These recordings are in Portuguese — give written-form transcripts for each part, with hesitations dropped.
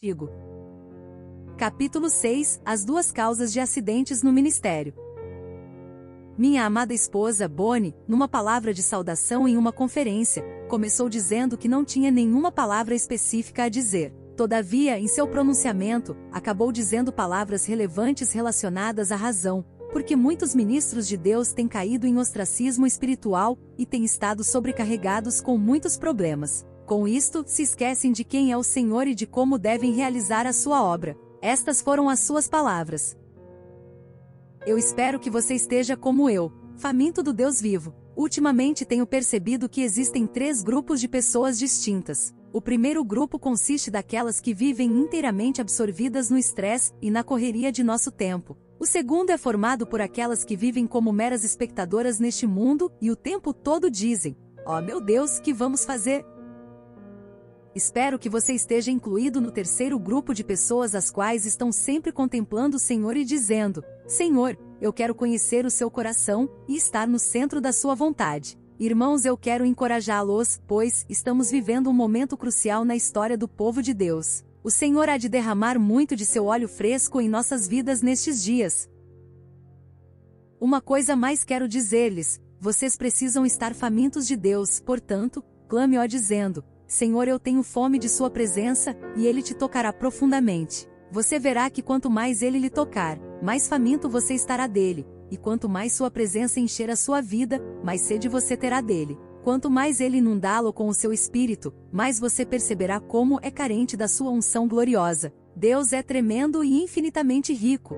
Artigo. Capítulo 6. As duas causas de acidentes no ministério. Minha amada esposa, Bonnie, numa palavra de saudação em uma conferência, começou dizendo que não tinha nenhuma palavra específica a dizer. Todavia, em seu pronunciamento, acabou dizendo palavras relevantes relacionadas à razão, porque muitos ministros de Deus têm caído em ostracismo espiritual e têm estado sobrecarregados com muitos problemas. Com isto, se esquecem de quem é o Senhor e de como devem realizar a sua obra. Estas foram as suas palavras. Eu espero que você esteja como eu, faminto do Deus vivo. Ultimamente tenho percebido que existem 3 grupos de pessoas distintas. O primeiro grupo consiste daquelas que vivem inteiramente absorvidas no estresse e na correria de nosso tempo. O segundo é formado por aquelas que vivem como meras espectadoras neste mundo e o tempo todo dizem: "Oh meu Deus, que vamos fazer?" Espero que você esteja incluído no terceiro grupo de pessoas as quais estão sempre contemplando o Senhor e dizendo: "Senhor, eu quero conhecer o seu coração e estar no centro da sua vontade." Irmãos, eu quero encorajá-los, pois estamos vivendo um momento crucial na história do povo de Deus. O Senhor há de derramar muito de seu óleo fresco em nossas vidas nestes dias. Uma coisa mais quero dizer-lhes: vocês precisam estar famintos de Deus, portanto, clame-o dizendo: "Senhor, eu tenho fome de sua presença", e ele te tocará profundamente. Você verá que quanto mais ele lhe tocar, mais faminto você estará dele, e quanto mais sua presença encher a sua vida, mais sede você terá dele. Quanto mais ele inundá-lo com o seu espírito, mais você perceberá como é carente da sua unção gloriosa. Deus é tremendo e infinitamente rico.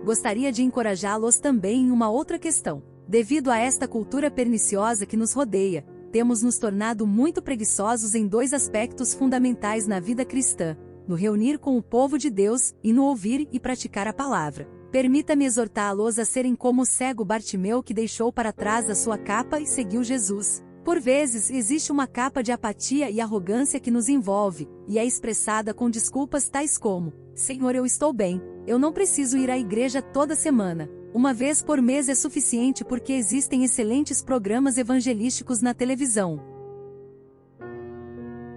Gostaria de encorajá-los também em uma outra questão. Devido a esta cultura perniciosa que nos rodeia, temos nos tornado muito preguiçosos em 2 aspectos fundamentais na vida cristã: no reunir com o povo de Deus e no ouvir e praticar a palavra. Permita-me exortá-los a serem como o cego Bartimeu, que deixou para trás a sua capa e seguiu Jesus. Por vezes, existe uma capa de apatia e arrogância que nos envolve, e é expressada com desculpas tais como: "Senhor, eu estou bem, eu não preciso ir à igreja toda semana. Uma vez por mês é suficiente porque existem excelentes programas evangelísticos na televisão."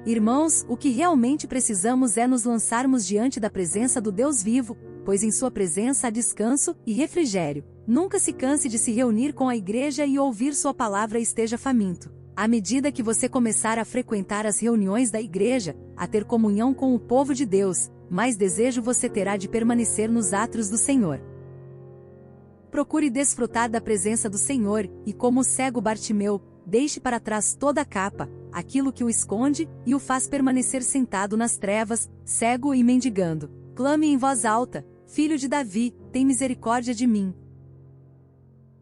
Irmãos, o que realmente precisamos é nos lançarmos diante da presença do Deus vivo, pois em sua presença há descanso e refrigério. Nunca se canse de se reunir com a igreja e ouvir sua palavra e esteja faminto. À medida que você começar a frequentar as reuniões da igreja, a ter comunhão com o povo de Deus, mais desejo você terá de permanecer nos átrios do Senhor. Procure desfrutar da presença do Senhor, e como o cego Bartimeu, deixe para trás toda a capa, aquilo que o esconde, e o faz permanecer sentado nas trevas, cego e mendigando. Clame em voz alta: "Filho de Davi, tem misericórdia de mim."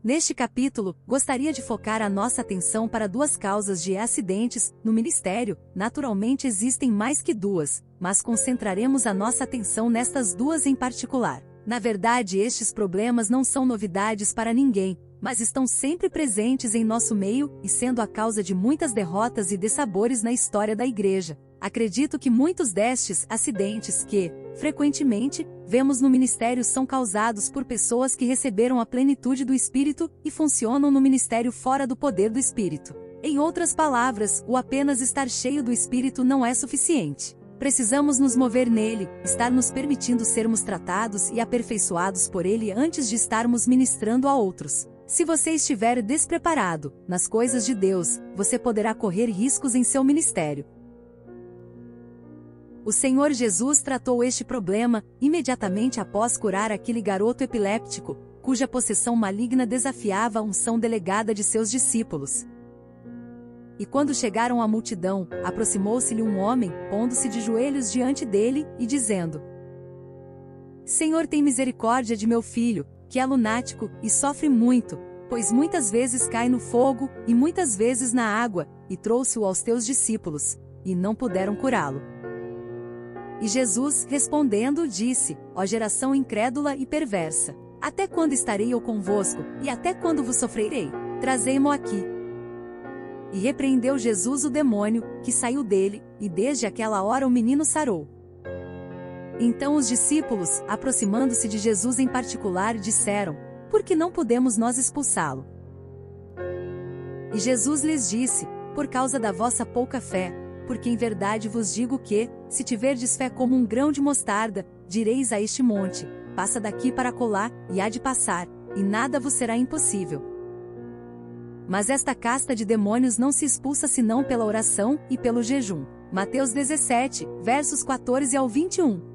Neste capítulo, gostaria de focar a nossa atenção para 2 causas de acidentes no ministério. Naturalmente existem mais que 2, mas concentraremos a nossa atenção nestas 2 em particular. Na verdade, estes problemas não são novidades para ninguém, mas estão sempre presentes em nosso meio e sendo a causa de muitas derrotas e dessabores na história da igreja. Acredito que muitos destes acidentes que, frequentemente, vemos no ministério são causados por pessoas que receberam a plenitude do Espírito e funcionam no ministério fora do poder do Espírito. Em outras palavras, o apenas estar cheio do Espírito não é suficiente. Precisamos nos mover nele, estar nos permitindo sermos tratados e aperfeiçoados por ele antes de estarmos ministrando a outros. Se você estiver despreparado nas coisas de Deus, você poderá correr riscos em seu ministério. O Senhor Jesus tratou este problema imediatamente após curar aquele garoto epiléptico, cuja possessão maligna desafiava a unção delegada de seus discípulos. E quando chegaram à multidão, aproximou-se-lhe um homem, pondo-se de joelhos diante dele, e dizendo: "Senhor, tem misericórdia de meu filho, que é lunático, e sofre muito, pois muitas vezes cai no fogo, e muitas vezes na água, e trouxe-o aos teus discípulos, e não puderam curá-lo." E Jesus, respondendo, disse: "Ó geração incrédula e perversa, até quando estarei eu convosco, e até quando vos sofrerei? Trazei-mo aqui." E repreendeu Jesus o demônio, que saiu dele, e desde aquela hora o menino sarou. Então os discípulos, aproximando-se de Jesus em particular, disseram: "Por que não podemos nós expulsá-lo?" E Jesus lhes disse: "Por causa da vossa pouca fé, porque em verdade vos digo que, se tiverdes fé como um grão de mostarda, direis a este monte, passa daqui para acolá, e há de passar, e nada vos será impossível. Mas esta casta de demônios não se expulsa senão pela oração e pelo jejum. Mateus 17, versos 14 ao 21.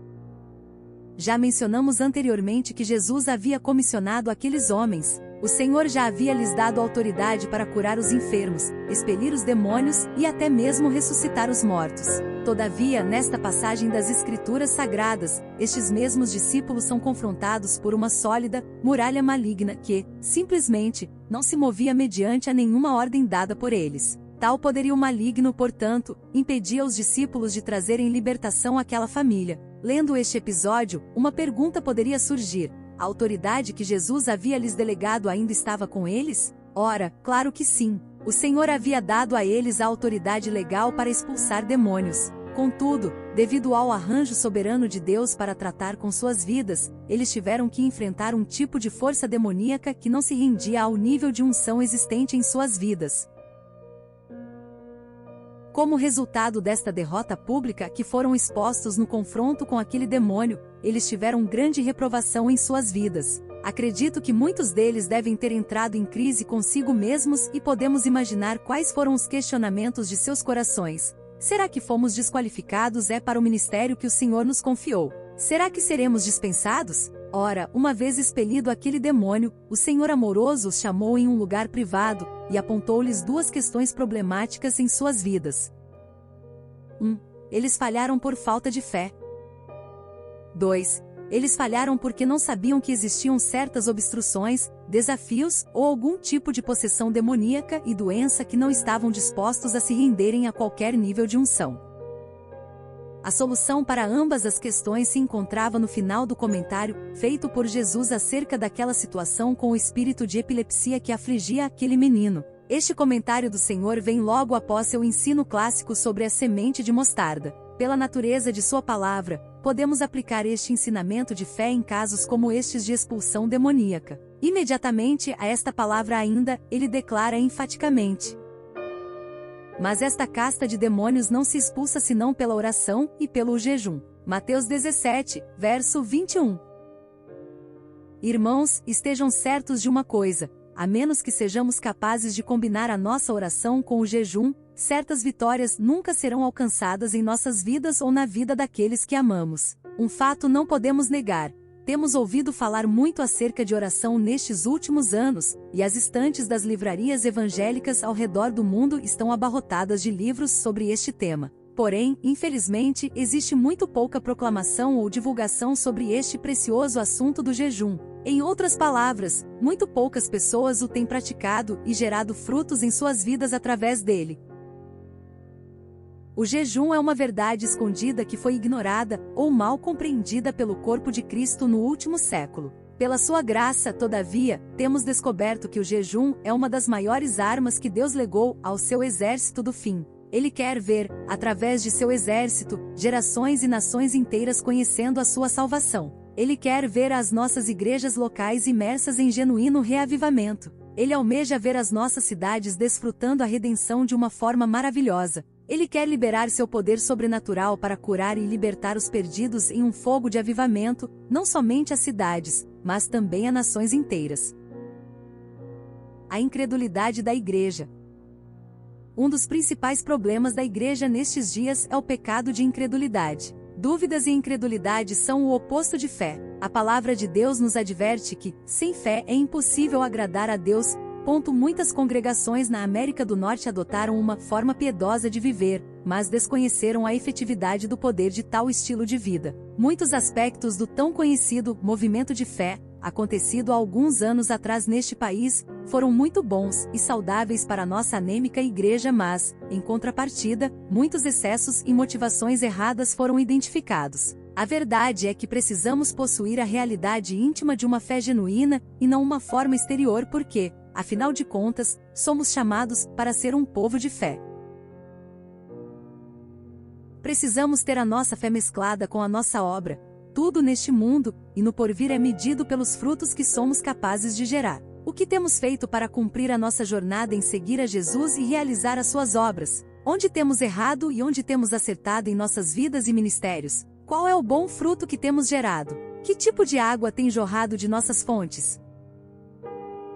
Já mencionamos anteriormente que Jesus havia comissionado aqueles homens. O Senhor já havia lhes dado autoridade para curar os enfermos, expelir os demônios e até mesmo ressuscitar os mortos. Todavia, nesta passagem das Escrituras Sagradas, estes mesmos discípulos são confrontados por uma sólida muralha maligna que, simplesmente, não se movia mediante a nenhuma ordem dada por eles. Tal poderio maligno, portanto, impedia os discípulos de trazerem libertação àquela família. Lendo este episódio, uma pergunta poderia surgir: a autoridade que Jesus havia lhes delegado ainda estava com eles? Ora, claro que sim. O Senhor havia dado a eles a autoridade legal para expulsar demônios. Contudo, devido ao arranjo soberano de Deus para tratar com suas vidas, eles tiveram que enfrentar um tipo de força demoníaca que não se rendia ao nível de unção existente em suas vidas. Como resultado desta derrota pública que foram expostos no confronto com aquele demônio, eles tiveram grande reprovação em suas vidas. Acredito que muitos deles devem ter entrado em crise consigo mesmos e podemos imaginar quais foram os questionamentos de seus corações. Será que fomos desqualificados para o ministério que o Senhor nos confiou? Será que seremos dispensados? Ora, uma vez expelido aquele demônio, o Senhor amoroso os chamou em um lugar privado e apontou-lhes duas questões problemáticas em suas vidas. 1. Eles falharam por falta de fé. 2. Eles falharam porque não sabiam que existiam certas obstruções, desafios ou algum tipo de possessão demoníaca e doença que não estavam dispostos a se renderem a qualquer nível de unção. A solução para ambas as questões se encontrava no final do comentário feito por Jesus acerca daquela situação com o espírito de epilepsia que afligia aquele menino. Este comentário do Senhor vem logo após seu ensino clássico sobre a semente de mostarda. Pela natureza de sua palavra, podemos aplicar este ensinamento de fé em casos como estes de expulsão demoníaca. Imediatamente a esta palavra ainda, ele declara enfaticamente: mas esta casta de demônios não se expulsa senão pela oração e pelo jejum. Mateus 17, verso 21. Irmãos, estejam certos de uma coisa: a menos que sejamos capazes de combinar a nossa oração com o jejum, certas vitórias nunca serão alcançadas em nossas vidas ou na vida daqueles que amamos. Um fato não podemos negar: temos ouvido falar muito acerca de oração nestes últimos anos, e as estantes das livrarias evangélicas ao redor do mundo estão abarrotadas de livros sobre este tema. Porém, infelizmente, existe muito pouca proclamação ou divulgação sobre este precioso assunto do jejum. Em outras palavras, muito poucas pessoas o têm praticado e gerado frutos em suas vidas através dele. O jejum é uma verdade escondida que foi ignorada ou mal compreendida pelo corpo de Cristo no último século. Pela sua graça, todavia, temos descoberto que o jejum é uma das maiores armas que Deus legou ao seu exército do fim. Ele quer ver, através de seu exército, gerações e nações inteiras conhecendo a sua salvação. Ele quer ver as nossas igrejas locais imersas em genuíno reavivamento. Ele almeja ver as nossas cidades desfrutando a redenção de uma forma maravilhosa. Ele quer liberar seu poder sobrenatural para curar e libertar os perdidos em um fogo de avivamento, não somente as cidades, mas também a nações inteiras. A incredulidade da igreja. Um dos principais problemas da igreja nestes dias é o pecado de incredulidade. Dúvidas e incredulidade são o oposto de fé. A palavra de Deus nos adverte que, sem fé, é impossível agradar a Deus. Muitas congregações na América do Norte adotaram uma forma piedosa de viver, mas desconheceram a efetividade do poder de tal estilo de vida. Muitos aspectos do tão conhecido movimento de fé, acontecido há alguns anos atrás neste país, foram muito bons e saudáveis para nossa anêmica igreja, mas, em contrapartida, muitos excessos e motivações erradas foram identificados. A verdade é que precisamos possuir a realidade íntima de uma fé genuína, e não uma forma exterior porque, afinal de contas, somos chamados para ser um povo de fé. Precisamos ter a nossa fé mesclada com a nossa obra. Tudo neste mundo, e no porvir é medido pelos frutos que somos capazes de gerar. O que temos feito para cumprir a nossa jornada em seguir a Jesus e realizar as suas obras? Onde temos errado e onde temos acertado em nossas vidas e ministérios? Qual é o bom fruto que temos gerado? Que tipo de água tem jorrado de nossas fontes?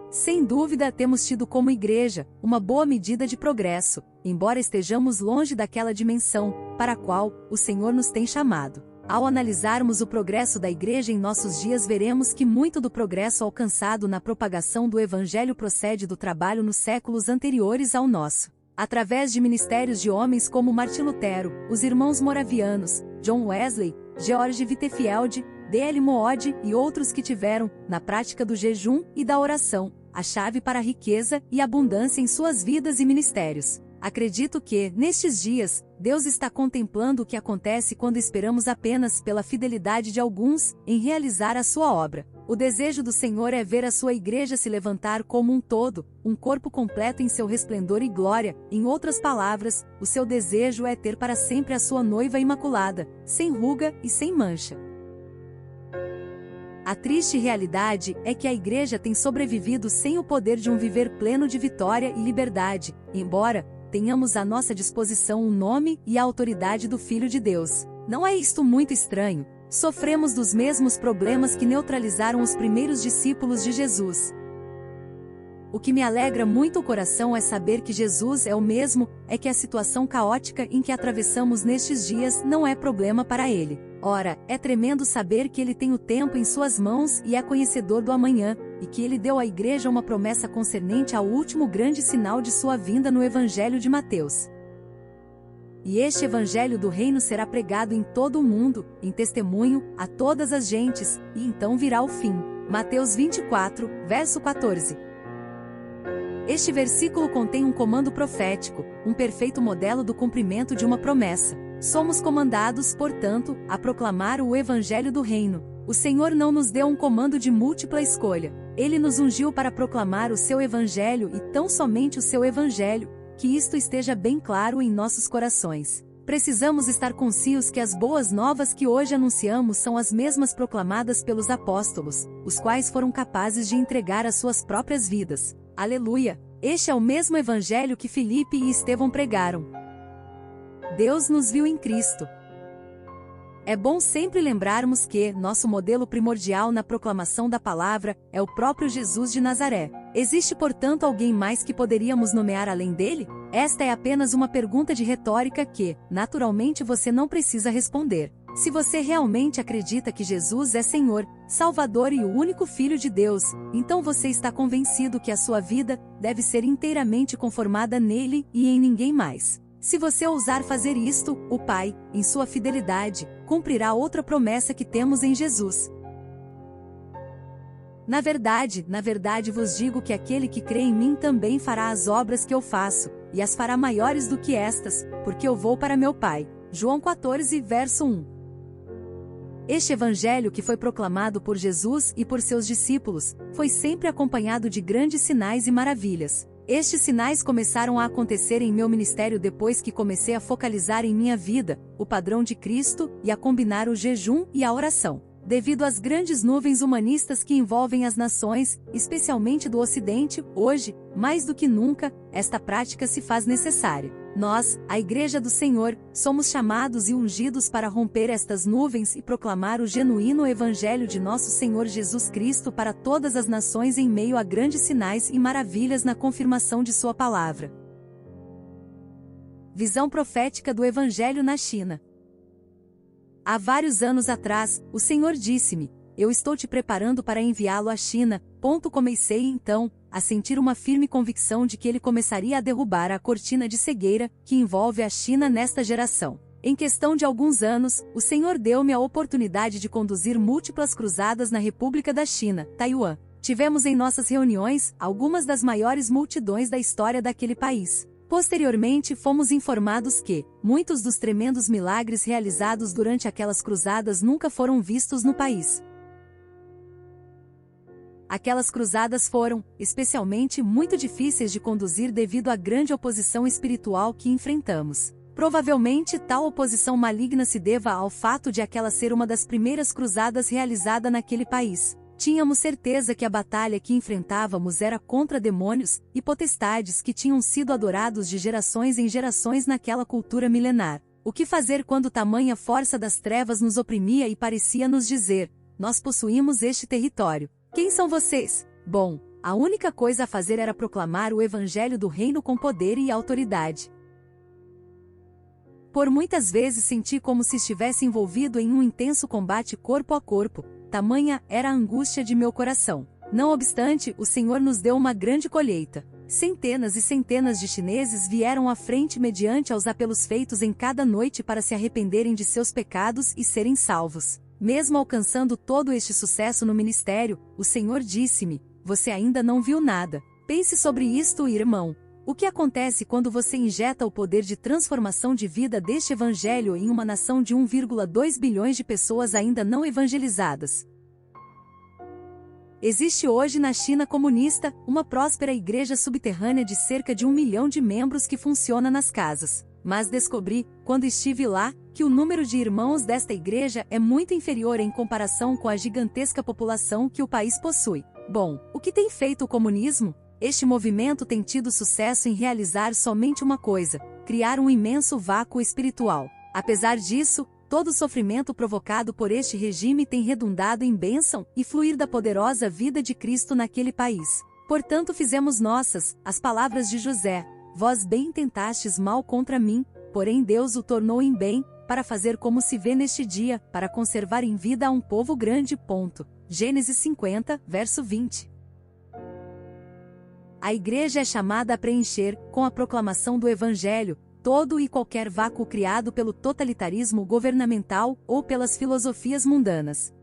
Sem dúvida, temos tido como igreja uma boa medida de progresso, embora estejamos longe daquela dimensão para a qual o Senhor nos tem chamado. Ao analisarmos o progresso da igreja em nossos dias, veremos que muito do progresso alcançado na propagação do Evangelho procede do trabalho nos séculos anteriores ao nosso. Através de ministérios de homens como Martim Lutero, os irmãos moravianos, John Wesley, George Whitefield, D.L. Moody e outros que tiveram, na prática do jejum e da oração, a chave para a riqueza e abundância em suas vidas e ministérios. Acredito que, nestes dias, Deus está contemplando o que acontece quando esperamos apenas pela fidelidade de alguns em realizar a sua obra. O desejo do Senhor é ver a sua igreja se levantar como um todo, um corpo completo em seu resplendor e glória. Em outras palavras, o seu desejo é ter para sempre a sua noiva imaculada, sem ruga e sem mancha. A triste realidade é que a igreja tem sobrevivido sem o poder de um viver pleno de vitória e liberdade, embora tenhamos à nossa disposição o nome e a autoridade do Filho de Deus. Não é isto muito estranho? Sofremos dos mesmos problemas que neutralizaram os primeiros discípulos de Jesus. O que me alegra muito o coração é saber que Jesus é o mesmo, é que a situação caótica em que atravessamos nestes dias não é problema para Ele. Ora, é tremendo saber que Ele tem o tempo em suas mãos e é conhecedor do amanhã, e que Ele deu à igreja uma promessa concernente ao último grande sinal de sua vinda no Evangelho de Mateus. E este Evangelho do Reino será pregado em todo o mundo, em testemunho, a todas as gentes, e então virá o fim. Mateus 24, verso 14. Este versículo contém um comando profético, um perfeito modelo do cumprimento de uma promessa. Somos comandados, portanto, a proclamar o Evangelho do Reino. O Senhor não nos deu um comando de múltipla escolha. Ele nos ungiu para proclamar o seu Evangelho e tão somente o seu Evangelho, que isto esteja bem claro em nossos corações. Precisamos estar conscientes que as boas novas que hoje anunciamos são as mesmas proclamadas pelos apóstolos, os quais foram capazes de entregar as suas próprias vidas. Aleluia! Este é o mesmo Evangelho que Filipe e Estevão pregaram. Deus nos viu em Cristo. É bom sempre lembrarmos que nosso modelo primordial na proclamação da palavra é o próprio Jesus de Nazaré. Existe, portanto, alguém mais que poderíamos nomear além dele? Esta é apenas uma pergunta de retórica que, naturalmente, você não precisa responder. Se você realmente acredita que Jesus é Senhor, Salvador e o único Filho de Deus, então você está convencido que a sua vida deve ser inteiramente conformada nele e em ninguém mais. Se você ousar fazer isto, o Pai, em sua fidelidade, cumprirá outra promessa que temos em Jesus. Na verdade vos digo que aquele que crê em mim também fará as obras que eu faço, e as fará maiores do que estas, porque eu vou para meu Pai. João 14, verso 1. Este Evangelho que foi proclamado por Jesus e por seus discípulos, foi sempre acompanhado de grandes sinais e maravilhas. Estes sinais começaram a acontecer em meu ministério depois que comecei a focalizar em minha vida, o padrão de Cristo, e a combinar o jejum e a oração. Devido às grandes nuvens humanistas que envolvem as nações, especialmente do Ocidente, hoje, mais do que nunca, esta prática se faz necessária. Nós, a Igreja do Senhor, somos chamados e ungidos para romper estas nuvens e proclamar o genuíno Evangelho de nosso Senhor Jesus Cristo para todas as nações em meio a grandes sinais e maravilhas na confirmação de sua palavra. Visão profética do Evangelho na China. Há vários anos atrás, o Senhor disse-me: eu estou te preparando para enviá-lo à China. Comecei então a sentir uma firme convicção de que ele começaria a derrubar a cortina de cegueira que envolve a China nesta geração. Em questão de alguns anos, o Senhor deu-me a oportunidade de conduzir múltiplas cruzadas na República da China, Taiwan. Tivemos em nossas reuniões algumas das maiores multidões da história daquele país. Posteriormente fomos informados que muitos dos tremendos milagres realizados durante aquelas cruzadas nunca foram vistos no país. Aquelas cruzadas foram, especialmente, muito difíceis de conduzir devido à grande oposição espiritual que enfrentamos. Provavelmente tal oposição maligna se deva ao fato de aquela ser uma das primeiras cruzadas realizada naquele país. Tínhamos certeza que a batalha que enfrentávamos era contra demônios e potestades que tinham sido adorados de gerações em gerações naquela cultura milenar. O que fazer quando tamanha força das trevas nos oprimia e parecia nos dizer: nós possuímos este território. Quem são vocês? Bom, a única coisa a fazer era proclamar o evangelho do reino com poder e autoridade. Por muitas vezes senti como se estivesse envolvido em um intenso combate corpo a corpo, tamanha era a angústia de meu coração. Não obstante, o Senhor nos deu uma grande colheita. Centenas e centenas de chineses vieram à frente mediante aos apelos feitos em cada noite para se arrependerem de seus pecados e serem salvos. Mesmo alcançando todo este sucesso no ministério, o Senhor disse-me: você ainda não viu nada. Pense sobre isto, irmão. O que acontece quando você injeta o poder de transformação de vida deste evangelho em uma nação de 1,2 bilhões de pessoas ainda não evangelizadas? Existe hoje na China comunista uma próspera igreja subterrânea de cerca de 1 milhão de membros que funciona nas casas. Mas descobri, quando estive lá, que o número de irmãos desta igreja é muito inferior em comparação com a gigantesca população que o país possui. Bom, o que tem feito o comunismo? Este movimento tem tido sucesso em realizar somente uma coisa: criar um imenso vácuo espiritual. Apesar disso, todo o sofrimento provocado por este regime tem redundado em bênção e fluir da poderosa vida de Cristo naquele país. Portanto, fizemos nossas as palavras de José: vós bem tentastes mal contra mim, porém Deus o tornou em bem, para fazer como se vê neste dia, para conservar em vida a um povo grande. Gênesis 50, verso 20. A igreja é chamada a preencher, com a proclamação do Evangelho, todo e qualquer vácuo criado pelo totalitarismo governamental ou pelas filosofias mundanas.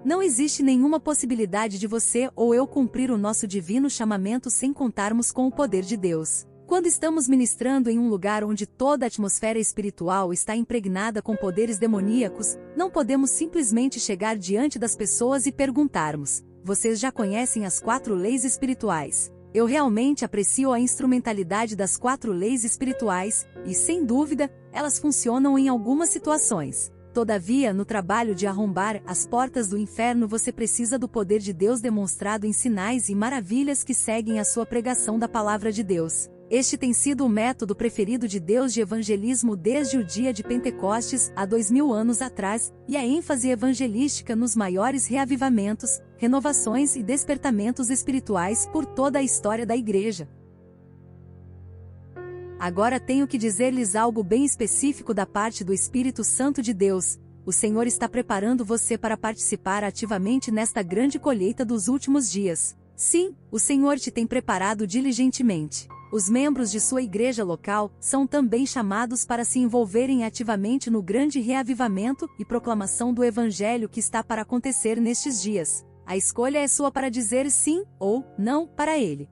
Não existe nenhuma possibilidade de você ou eu cumprir o nosso divino chamamento sem contarmos com o poder de Deus. Quando estamos ministrando em um lugar onde toda a atmosfera espiritual está impregnada com poderes demoníacos, não podemos simplesmente chegar diante das pessoas e perguntarmos: vocês já conhecem as 4 leis espirituais? Eu realmente aprecio a instrumentalidade das 4 leis espirituais, e, sem dúvida, elas funcionam em algumas situações. Todavia, no trabalho de arrombar as portas do inferno, você precisa do poder de Deus demonstrado em sinais e maravilhas que seguem a sua pregação da palavra de Deus. Este tem sido o método preferido de Deus de evangelismo desde o dia de Pentecostes, há 2000 anos atrás, e a ênfase evangelística nos maiores reavivamentos, renovações e despertamentos espirituais por toda a história da Igreja. Agora tenho que dizer-lhes algo bem específico da parte do Espírito Santo de Deus. O Senhor está preparando você para participar ativamente nesta grande colheita dos últimos dias. Sim, o Senhor te tem preparado diligentemente. Os membros de sua igreja local são também chamados para se envolverem ativamente no grande reavivamento e proclamação do Evangelho que está para acontecer nestes dias. A escolha é sua para dizer sim ou não para ele.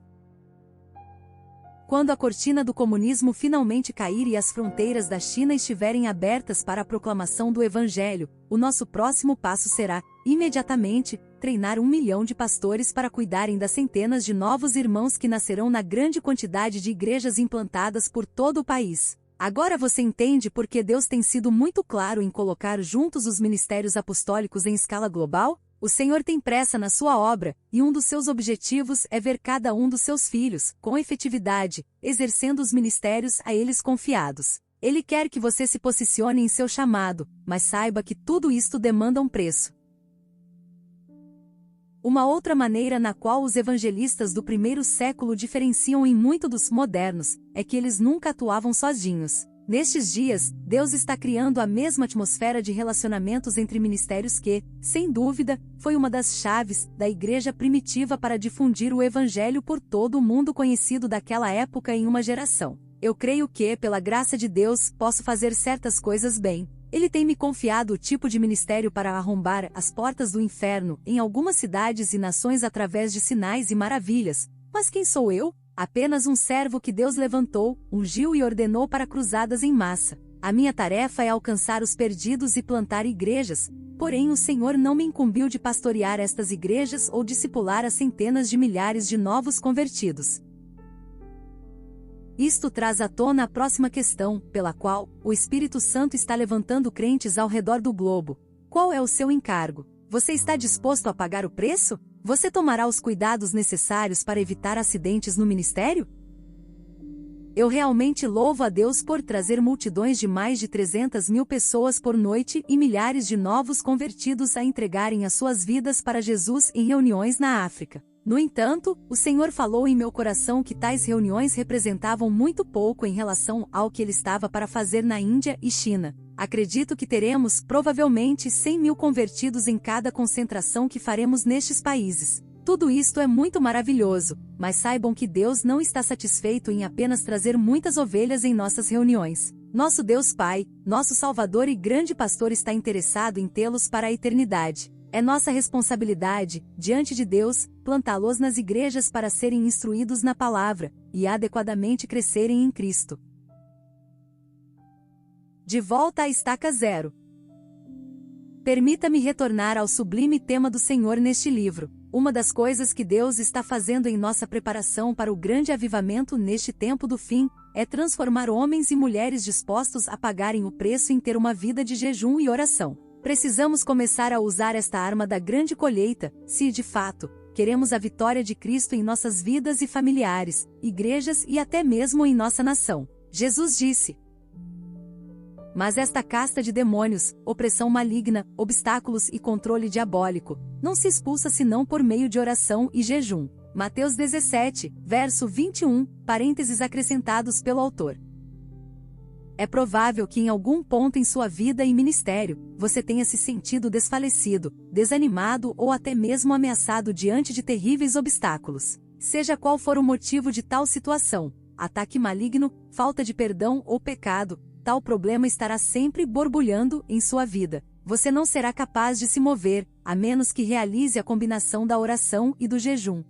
Quando a cortina do comunismo finalmente cair e as fronteiras da China estiverem abertas para a proclamação do Evangelho, o nosso próximo passo será, imediatamente, treinar 1 milhão de pastores para cuidarem das centenas de novos irmãos que nascerão na grande quantidade de igrejas implantadas por todo o país. Agora você entende por que Deus tem sido muito claro em colocar juntos os ministérios apostólicos em escala global? O Senhor tem pressa na sua obra, e um dos seus objetivos é ver cada um dos seus filhos, com efetividade, exercendo os ministérios a eles confiados. Ele quer que você se posicione em seu chamado, mas saiba que tudo isto demanda um preço. Uma outra maneira na qual os evangelistas do primeiro século diferenciam em muito dos modernos, é que eles nunca atuavam sozinhos. Nestes dias, Deus está criando a mesma atmosfera de relacionamentos entre ministérios que, sem dúvida, foi uma das chaves da igreja primitiva para difundir o evangelho por todo o mundo conhecido daquela época em uma geração. Eu creio que, pela graça de Deus, posso fazer certas coisas bem. Ele tem me confiado o tipo de ministério para arrombar as portas do inferno em algumas cidades e nações através de sinais e maravilhas. Mas quem sou eu? Apenas um servo que Deus levantou, ungiu e ordenou para cruzadas em massa. A minha tarefa é alcançar os perdidos e plantar igrejas, porém o Senhor não me incumbiu de pastorear estas igrejas ou discipular as centenas de milhares de novos convertidos. Isto traz à tona a próxima questão, pela qual o Espírito Santo está levantando crentes ao redor do globo. Qual é o seu encargo? Você está disposto a pagar o preço? Você tomará os cuidados necessários para evitar acidentes no ministério? Eu realmente louvo a Deus por trazer multidões de mais de 300 mil pessoas por noite e milhares de novos convertidos a entregarem as suas vidas para Jesus em reuniões na África. No entanto, o Senhor falou em meu coração que tais reuniões representavam muito pouco em relação ao que Ele estava para fazer na Índia e China. Acredito que teremos, provavelmente, 100 mil convertidos em cada concentração que faremos nestes países. Tudo isto é muito maravilhoso, mas saibam que Deus não está satisfeito em apenas trazer muitas ovelhas em nossas reuniões. Nosso Deus Pai, nosso Salvador e grande pastor está interessado em tê-los para a eternidade. É nossa responsabilidade, diante de Deus, plantá-los nas igrejas para serem instruídos na palavra, e adequadamente crescerem em Cristo. De volta à estaca zero. Permita-me retornar ao sublime tema do Senhor neste livro. Uma das coisas que Deus está fazendo em nossa preparação para o grande avivamento neste tempo do fim, é transformar homens e mulheres dispostos a pagarem o preço em ter uma vida de jejum e oração. Precisamos começar a usar esta arma da grande colheita, se, de fato, queremos a vitória de Cristo em nossas vidas e familiares, igrejas e até mesmo em nossa nação. Jesus disse: mas esta casta de demônios, opressão maligna, obstáculos e controle diabólico, não se expulsa senão por meio de oração e jejum. Mateus 17, verso 21, parênteses acrescentados pelo autor. É provável que em algum ponto em sua vida e ministério, você tenha se sentido desfalecido, desanimado ou até mesmo ameaçado diante de terríveis obstáculos. Seja qual for o motivo de tal situação, ataque maligno, falta de perdão ou pecado, tal problema estará sempre borbulhando em sua vida. Você não será capaz de se mover, a menos que realize a combinação da oração e do jejum.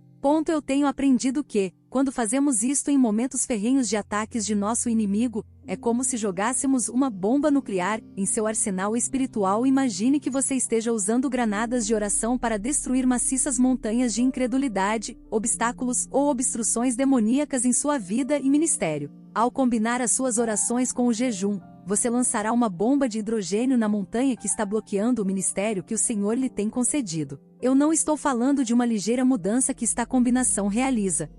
Eu tenho aprendido que, quando fazemos isto em momentos ferrenhos de ataques de nosso inimigo, é como se jogássemos uma bomba nuclear em seu arsenal espiritual. Imagine que você esteja usando granadas de oração para destruir maciças montanhas de incredulidade, obstáculos ou obstruções demoníacas em sua vida e ministério. Ao combinar as suas orações com o jejum, você lançará uma bomba de hidrogênio na montanha que está bloqueando o ministério que o Senhor lhe tem concedido. Eu não estou falando de uma ligeira mudança que esta combinação realiza.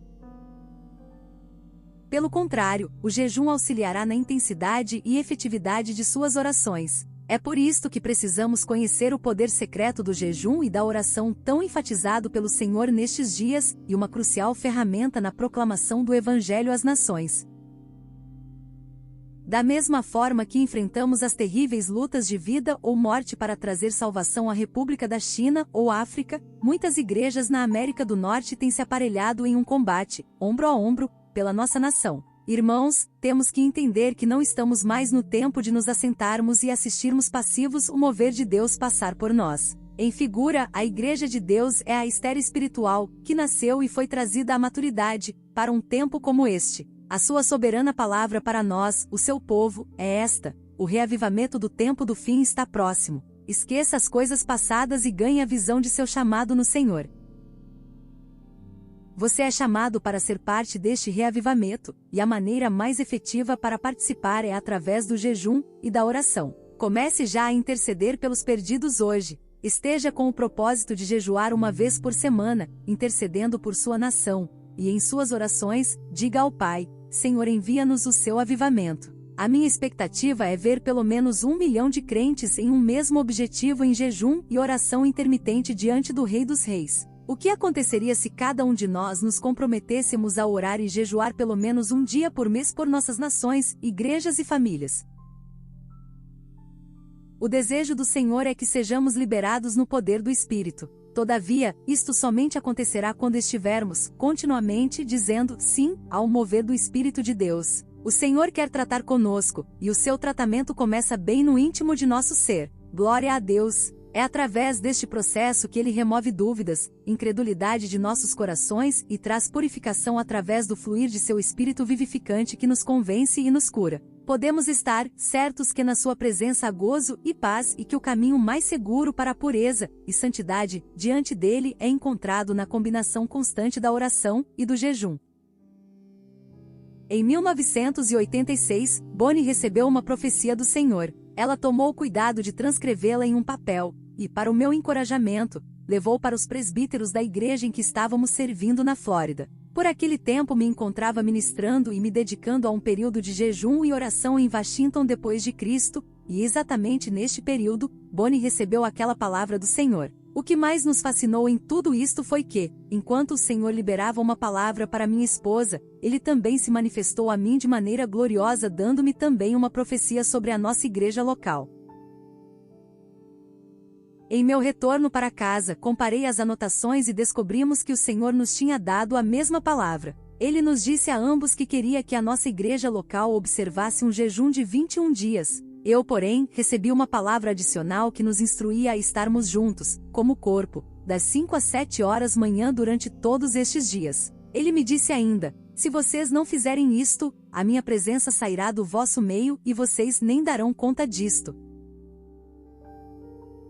Pelo contrário, o jejum auxiliará na intensidade e efetividade de suas orações. É por isto que precisamos conhecer o poder secreto do jejum e da oração tão enfatizado pelo Senhor nestes dias, e uma crucial ferramenta na proclamação do Evangelho às nações. Da mesma forma que enfrentamos as terríveis lutas de vida ou morte para trazer salvação à República da China ou África, muitas igrejas na América do Norte têm se aparelhado em um combate, ombro a ombro, pela nossa nação. Irmãos, temos que entender que não estamos mais no tempo de nos assentarmos e assistirmos passivos o mover de Deus passar por nós. Em figura, a Igreja de Deus é a Esther espiritual, que nasceu e foi trazida à maturidade, para um tempo como este. A sua soberana palavra para nós, o seu povo, é esta: o reavivamento do tempo do fim está próximo. Esqueça as coisas passadas e ganhe a visão de seu chamado no Senhor. Você é chamado para ser parte deste reavivamento, e a maneira mais efetiva para participar é através do jejum e da oração. Comece já a interceder pelos perdidos hoje. Esteja com o propósito de jejuar uma vez por semana, intercedendo por sua nação, e em suas orações, diga ao Pai: Senhor, envia-nos o seu avivamento. A minha expectativa é ver pelo menos 1 milhão de crentes em um mesmo objetivo em jejum e oração intermitente diante do Rei dos Reis. O que aconteceria se cada um de nós nos comprometêssemos a orar e jejuar pelo menos um dia por mês por nossas nações, igrejas e famílias? O desejo do Senhor é que sejamos liberados no poder do Espírito. Todavia, isto somente acontecerá quando estivermos, continuamente, dizendo sim ao mover do Espírito de Deus. O Senhor quer tratar conosco, e o seu tratamento começa bem no íntimo de nosso ser. Glória a Deus! É através deste processo que Ele remove dúvidas, incredulidade de nossos corações e traz purificação através do fluir de seu Espírito vivificante que nos convence e nos cura. Podemos estar certos que na sua presença há gozo e paz e que o caminho mais seguro para a pureza e santidade diante dele é encontrado na combinação constante da oração e do jejum. Em 1986, Bonnie recebeu uma profecia do Senhor. Ela tomou cuidado de transcrevê-la em um papel, e, para o meu encorajamento, levou para os presbíteros da igreja em que estávamos servindo na Flórida. Por aquele tempo me encontrava ministrando e me dedicando a um período de jejum e oração em Washington depois de Cristo, e exatamente neste período, Bonnie recebeu aquela palavra do Senhor. O que mais nos fascinou em tudo isto foi que, enquanto o Senhor liberava uma palavra para minha esposa, Ele também se manifestou a mim de maneira gloriosa, dando-me também uma profecia sobre a nossa igreja local. Em meu retorno para casa, comparei as anotações e descobrimos que o Senhor nos tinha dado a mesma palavra. Ele nos disse a ambos que queria que a nossa igreja local observasse um jejum de 21 dias. Eu, porém, recebi uma palavra adicional que nos instruía a estarmos juntos, como corpo, das 5 às 7 horas manhã durante todos estes dias. Ele me disse ainda: se vocês não fizerem isto, a minha presença sairá do vosso meio e vocês nem darão conta disto.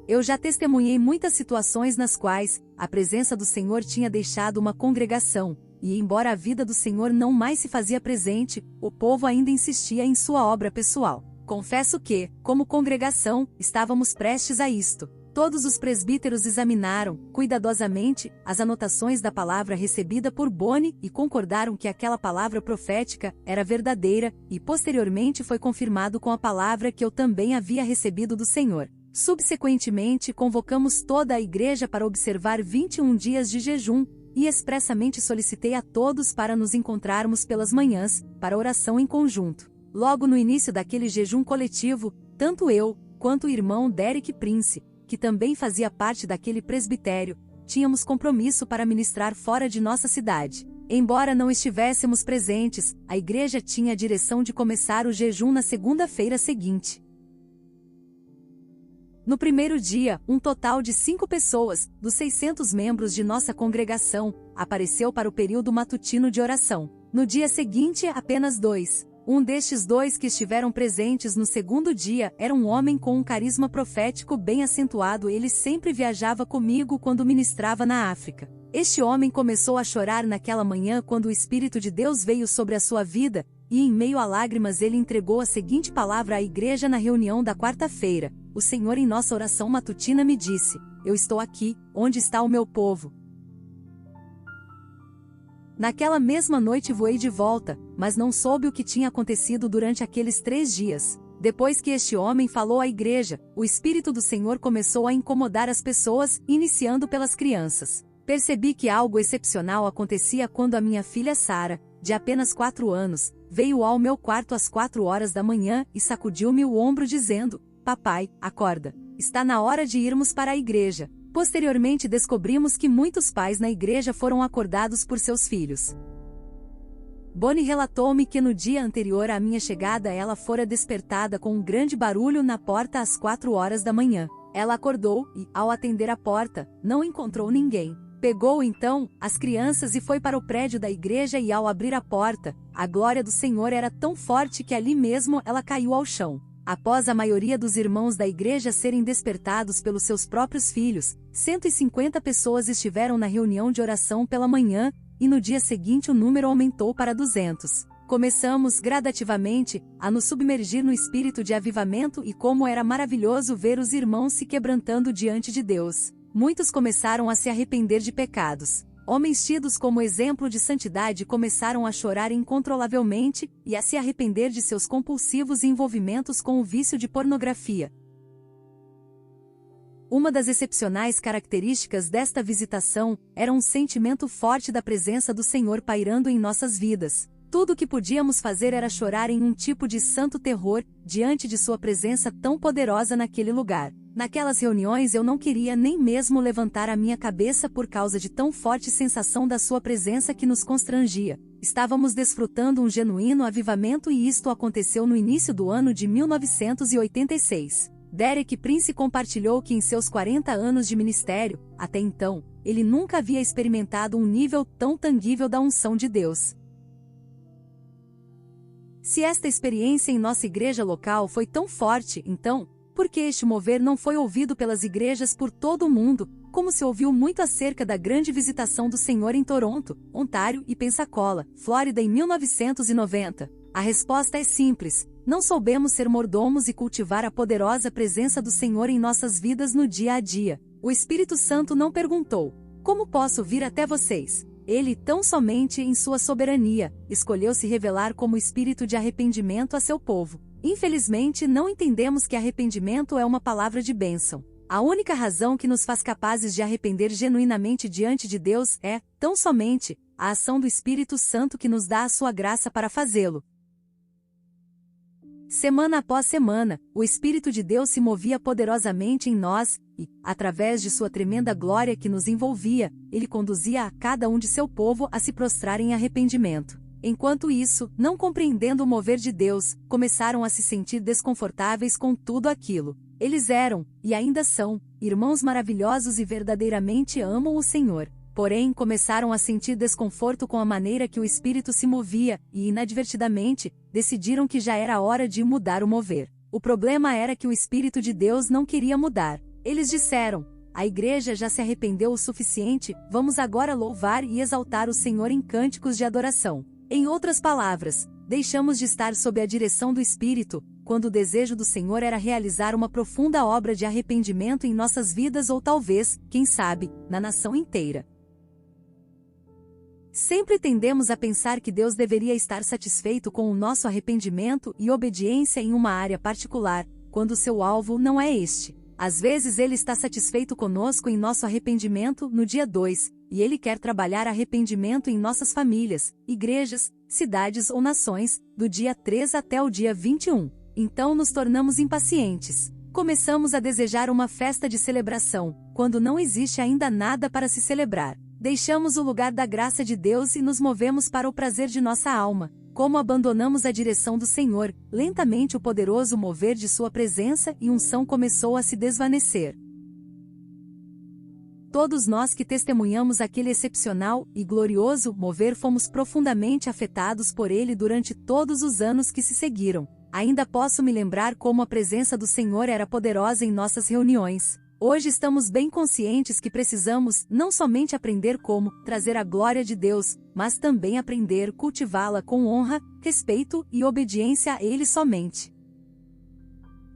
Eu já testemunhei muitas situações nas quais a presença do Senhor tinha deixado uma congregação, e embora a vida do Senhor não mais se fazia presente, o povo ainda insistia em sua obra pessoal. Confesso que, como congregação, estávamos prestes a isto. Todos os presbíteros examinaram, cuidadosamente, as anotações da palavra recebida por Bonnie e concordaram que aquela palavra profética era verdadeira, e posteriormente foi confirmado com a palavra que eu também havia recebido do Senhor. Subsequentemente, convocamos toda a igreja para observar 21 dias de jejum, e expressamente solicitei a todos para nos encontrarmos pelas manhãs, para oração em conjunto. Logo no início daquele jejum coletivo, tanto eu, quanto o irmão Derek Prince, que também fazia parte daquele presbitério, tínhamos compromisso para ministrar fora de nossa cidade. Embora não estivéssemos presentes, a igreja tinha a direção de começar o jejum na segunda-feira seguinte. No primeiro dia, um total de 5 pessoas, dos 600 membros de nossa congregação, apareceu para o período matutino de oração. No dia seguinte, apenas 2. Um destes 2 que estiveram presentes no segundo dia era um homem com um carisma profético bem acentuado. Ele sempre viajava comigo quando ministrava na África. Este homem começou a chorar naquela manhã quando o Espírito de Deus veio sobre a sua vida, e em meio a lágrimas ele entregou a seguinte palavra à igreja na reunião da quarta-feira: o Senhor em nossa oração matutina me disse: eu estou aqui, onde está o meu povo? Naquela mesma noite voei de volta, mas não soube o que tinha acontecido durante aqueles 3 dias. Depois que este homem falou à igreja, o Espírito do Senhor começou a incomodar as pessoas, iniciando pelas crianças. Percebi que algo excepcional acontecia quando a minha filha Sara, de apenas 4 anos, veio ao meu quarto às 4 horas da manhã e sacudiu-me o ombro dizendo: papai, acorda, está na hora de irmos para a igreja. Posteriormente descobrimos que muitos pais na igreja foram acordados por seus filhos. Bonnie relatou-me que no dia anterior à minha chegada ela fora despertada com um grande barulho na porta às 4 horas da manhã. Ela acordou e, ao atender a porta, não encontrou ninguém. Pegou então as crianças e foi para o prédio da igreja e ao abrir a porta, a glória do Senhor era tão forte que ali mesmo ela caiu ao chão. Após a maioria dos irmãos da igreja serem despertados pelos seus próprios filhos, 150 pessoas estiveram na reunião de oração pela manhã, e no dia seguinte o número aumentou para 200. Começamos, gradativamente, a nos submergir no espírito de avivamento e como era maravilhoso ver os irmãos se quebrantando diante de Deus. Muitos começaram a se arrepender de pecados. Homens tidos como exemplo de santidade começaram a chorar incontrolavelmente e a se arrepender de seus compulsivos envolvimentos com o vício de pornografia. Uma das excepcionais características desta visitação era um sentimento forte da presença do Senhor pairando em nossas vidas. Tudo o que podíamos fazer era chorar em um tipo de santo terror, diante de sua presença tão poderosa naquele lugar. Naquelas reuniões eu não queria nem mesmo levantar a minha cabeça por causa de tão forte sensação da sua presença que nos constrangia. Estávamos desfrutando um genuíno avivamento e isto aconteceu no início do ano de 1986. Derek Prince compartilhou que em seus 40 anos de ministério, até então, ele nunca havia experimentado um nível tão tangível da unção de Deus. Se esta experiência em nossa igreja local foi tão forte, então, Porque este mover não foi ouvido pelas igrejas por todo o mundo, como se ouviu muito acerca da grande visitação do Senhor em Toronto, Ontário e Pensacola, Flórida em 1990? A resposta é simples: não soubemos ser mordomos e cultivar a poderosa presença do Senhor em nossas vidas no dia a dia. O Espírito Santo não perguntou: como posso vir até vocês? Ele, tão somente em sua soberania, escolheu se revelar como espírito de arrependimento a seu povo. Infelizmente, não entendemos que arrependimento é uma palavra de bênção. A única razão que nos faz capazes de arrepender genuinamente diante de Deus é, tão somente, a ação do Espírito Santo que nos dá a sua graça para fazê-lo. Semana após semana, o Espírito de Deus se movia poderosamente em nós, e, através de sua tremenda glória que nos envolvia, ele conduzia a cada um de seu povo a se prostrar em arrependimento. Enquanto isso, não compreendendo o mover de Deus, começaram a se sentir desconfortáveis com tudo aquilo. Eles eram, e ainda são, irmãos maravilhosos e verdadeiramente amam o Senhor. Porém, começaram a sentir desconforto com a maneira que o Espírito se movia, e inadvertidamente, decidiram que já era hora de mudar o mover. O problema era que o Espírito de Deus não queria mudar. Eles disseram: a igreja já se arrependeu o suficiente, vamos agora louvar e exaltar o Senhor em cânticos de adoração. Em outras palavras, deixamos de estar sob a direção do Espírito, quando o desejo do Senhor era realizar uma profunda obra de arrependimento em nossas vidas ou talvez, quem sabe, na nação inteira. Sempre tendemos a pensar que Deus deveria estar satisfeito com o nosso arrependimento e obediência em uma área particular, quando seu alvo não é este. Às vezes ele está satisfeito conosco em nosso arrependimento no dia 2, e ele quer trabalhar arrependimento em nossas famílias, igrejas, cidades ou nações, do dia 3 até o dia 21. Então nos tornamos impacientes. Começamos a desejar uma festa de celebração, quando não existe ainda nada para se celebrar. Deixamos o lugar da graça de Deus e nos movemos para o prazer de nossa alma. Como abandonamos a direção do Senhor, lentamente o poderoso mover de sua presença e unção começou a se desvanecer. Todos nós que testemunhamos aquele excepcional e glorioso mover fomos profundamente afetados por ele durante todos os anos que se seguiram. Ainda posso me lembrar como a presença do Senhor era poderosa em nossas reuniões. Hoje estamos bem conscientes que precisamos não somente aprender como trazer a glória de Deus, mas também aprender cultivá-la com honra, respeito e obediência a Ele somente.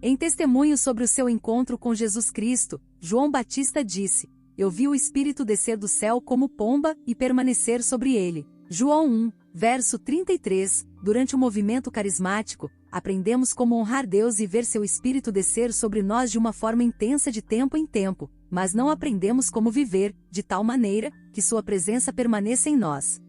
Em testemunho sobre o seu encontro com Jesus Cristo, João Batista disse: eu vi o Espírito descer do céu como pomba e permanecer sobre ele. João 1, verso 33, durante o movimento carismático, aprendemos como honrar Deus e ver seu Espírito descer sobre nós de uma forma intensa de tempo em tempo, mas não aprendemos como viver, de tal maneira, que sua presença permaneça em nós.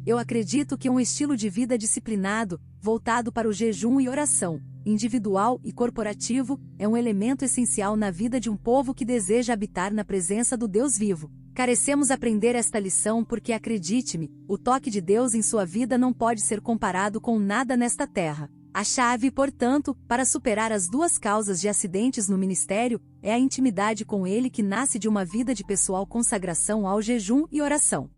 Eu acredito que um estilo de vida disciplinado, voltado para o jejum e oração, individual e corporativo, é um elemento essencial na vida de um povo que deseja habitar na presença do Deus vivo. Carecemos aprender esta lição porque, acredite-me, o toque de Deus em sua vida não pode ser comparado com nada nesta terra. A chave, portanto, para superar as duas causas de acidentes no ministério, é a intimidade com Ele que nasce de uma vida de pessoal consagração ao jejum e oração.